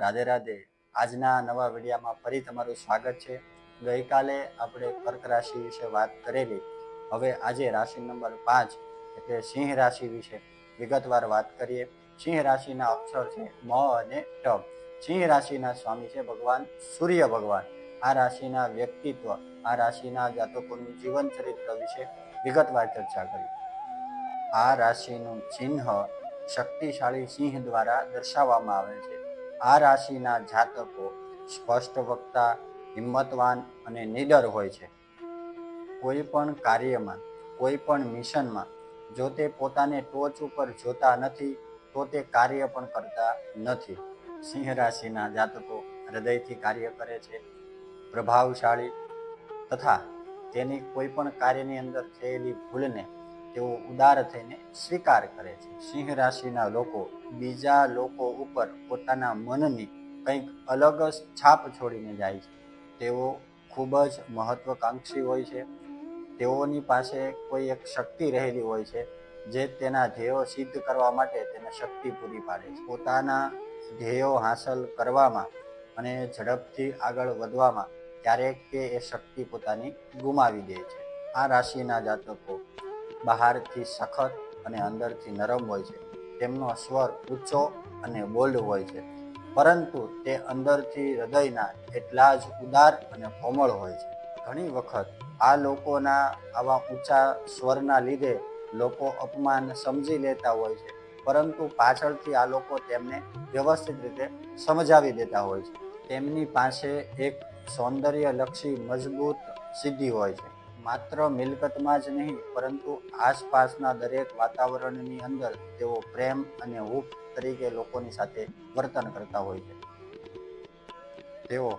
રાધે રાધે. આજના નવા વિડીયોમાં ફરી તમારું સ્વાગત છે. ગઈકાલે આપણે કર્ક રાશિ વિશે વાત કરેલી. હવે આજે રાશિ નંબર 5 એટલે સિંહ રાશિ વિશે વિગતવાર વાત કરીએ. સિંહ રાશિના અક્ષર છે મ અને ટ. સિંહ રાશિના સ્વામી છે ભગવાન સૂર્ય ભગવાન. આ રાશિના વ્યક્તિત્વ, આ રાશિના જાતકોનું જીવન ચરિત્ર વિશે વિગતવાર ચર્ચા કરી. આ રાશિનું ચિહ્ન શક્તિશાળી સિંહ દ્વારા દર્શાવવામાં આવે છે. આ રાશિના જાતકો સ્પષ્ટ વક્તા, હિંમતવાન અને નીડર હોય છે. કોઈ પણ કાર્યમાં, કોઈ પણ મિશનમાં જો તે પોતાને ટોચ ઉપર જોતા નથી તો તે કાર્ય પણ કરતા નથી. સિંહ રાશિના જાતકો હૃદયથી કાર્ય કરે છે, પ્રભાવશાળી તથા તેની કોઈ પણ કાર્યની અંદર થયેલી ભૂલને તેઓ ઉદાર થઈને સ્વીકાર કરે છે. સિંહ રાશિના લોકો બીજા લોકો ઉપર પોતાના મનની કંઈક અલગ છાપ છોડીને જાય છે. તેઓ ખૂબ જ મહત્વકાંક્ષી હોય છે. તેઓની પાસે કોઈ એક શક્તિ રહેલી હોય છે જે તેના ધ્યેયો સિદ્ધ કરવા માટે તેને શક્તિ પૂરી પાડે છે. પોતાના ધ્યેયો હાંસલ કરવામાં અને ઝડપથી આગળ વધવામાં ક્યારેક તે એ શક્તિ પોતાની ગુમાવી દે છે. આ રાશિના જાતકો બહારથી સખત અને અંદરથી નરમ હોય છે. તેમનો સ્વર ઊંચો અને બોલ્ડ હોય છે, પરંતુ તે અંદરથી હૃદયના એટલા જ ઉદાર અને કોમળ હોય છે. ઘણી વખત આ લોકોના આવા ઊંચા સ્વરના લીધે લોકો અપમાન સમજી લેતા હોય છે, પરંતુ પાછળથી આ લોકો તેમને વ્યવસ્થિત રીતે સમજાવી દેતા હોય છે. તેમની પાસે એક સૌંદર્યલક્ષી મજબૂત સિદ્ધિ હોય છે. માત્ર મિલકતમાં જ નહીં, પરંતુ આસપાસના દરેક વાતાવરણની અંદર તેઓ પ્રેમ અને હૂંફ તરીકે લોકોની સાથે વર્તન કરતા હોય છે. તેઓ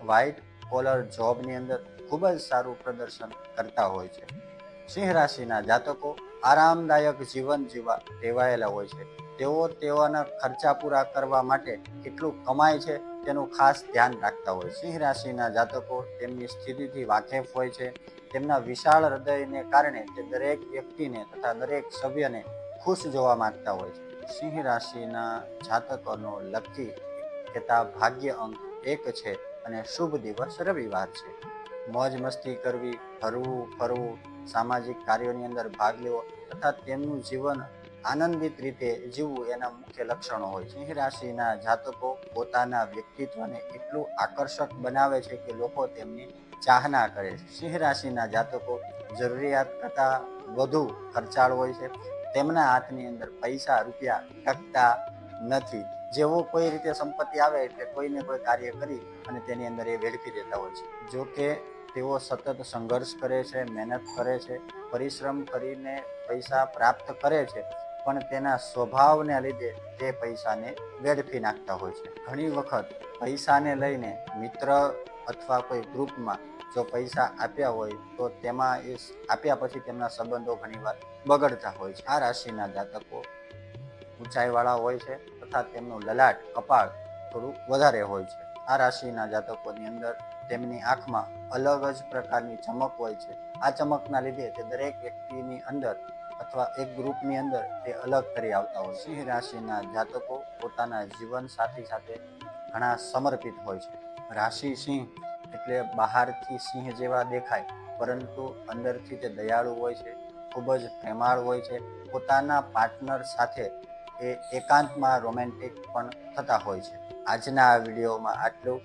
વ્હાઇટ કોલર જોબની અંદર ખૂબ જ સારું પ્રદર્શન કરતા હોય છે. સિંહ રાશિના જાતકો આરામદાયક જીવન જીવવા ટેવાયેલા હોય છે. તેઓ તેઓના ખર્ચા પૂરા કરવા માટે કેટલું કમાય છે તેનું ખાસ ધ્યાન રાખતા હોય છે. સિંહ રાશિના જાતકો તેમની સ્થિતિથી વાકેફ હોય છે. તેમના વિશાળ હૃદયને કારણે તે દરેક વ્યક્તિને તથા દરેક સભ્યને ખુશ જોવા માંગતા હોય છે. સિંહ રાશિના જાતકોનો લકી તથા ભાગ્ય અંક 1 છે અને શુભ દિવસ રવિવાર છે. મોજ મસ્તી કરવી, હરવું ફરવું, સામાજિક કાર્યોની અંદર ભાગ લેવો તથા તેમનું જીવન આનંદિત રીતે જીવવું એના મુખ્ય લક્ષણો હોય છે. સિંહ રાશિના જાતકો પોતાના વ્યક્તિત્વને એટલું આકર્ષક બનાવે છે કે લોકો તેમની ચાહના કરે છે. સિંહ રાશિના જાતકો જરૂરિયાત કરતાં વધુ ખર્ચાળ હોય છે. તેમના હાથની અંદર પૈસા રૂપિયા ટકતા નથી. જેવો કોઈ રીતે સંપત્તિ આવે એટલે કોઈને કોઈ કાર્ય કરી અને તેની અંદર એ વેડફી દેતા હોય છે. જો કે તેઓ સતત સંઘર્ષ કરે છે, મહેનત કરે છે, પરિશ્રમ કરીને પૈસા પ્રાપ્ત કરે છે, પણ તેના સ્વભાવને લીધે તે પૈસાને વેડફી નાખતા હોય છે. ઘણી વખત પૈસાને લઈને મિત્ર અથવા કોઈ ગ્રુપમાં જો પૈસા આપ્યા હોય તો તેમાં એ આપ્યા પછી તેમના સંબંધો ઘણીવાર બગડતા હોય છે. આ રાશિના જાતકો ઊંચાઈવાળા હોય છે તથા તેમનું લલાટ કપાળ થોડું વધારે હોય છે. આ રાશિના જાતકોની અંદર તેમની આંખમાં અલગ જ પ્રકારની ચમક હોય છે. આ ચમકના લીધે તે દરેક વ્યક્તિની અંદર અથવા એક ગ્રુપની અંદર તે અલગ કરી આવતા હોય. સિંહ રાશિના જાતકો પોતાના જીવન સાથી સાથે ઘણા સમર્પિત હોય છે. રાશિ સિંહ એટલે બહારથી સિંહ જેવા દેખાય, પરંતુ અંદરથી તે દયાળુ હોય છે, ખૂબ જ પ્રેમાળ હોય છે. પોતાના પાર્ટનર સાથે એ એકાંતમાં રોમેન્ટિક પણ થતા હોય છે. આજના આ વિડીયોમાં આટલું.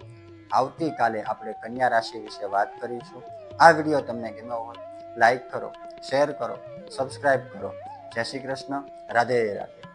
આવતીકાલે આપણે કન્યા રાશિ વિશે વાત કરીશું. આ વિડીયો તમને ગમ્યો હોય લાઈક કરો, શેર કરો, સબસ્ક્રાઈબ કરો. જય શ્રી કૃષ્ણ. રાધે રાધે.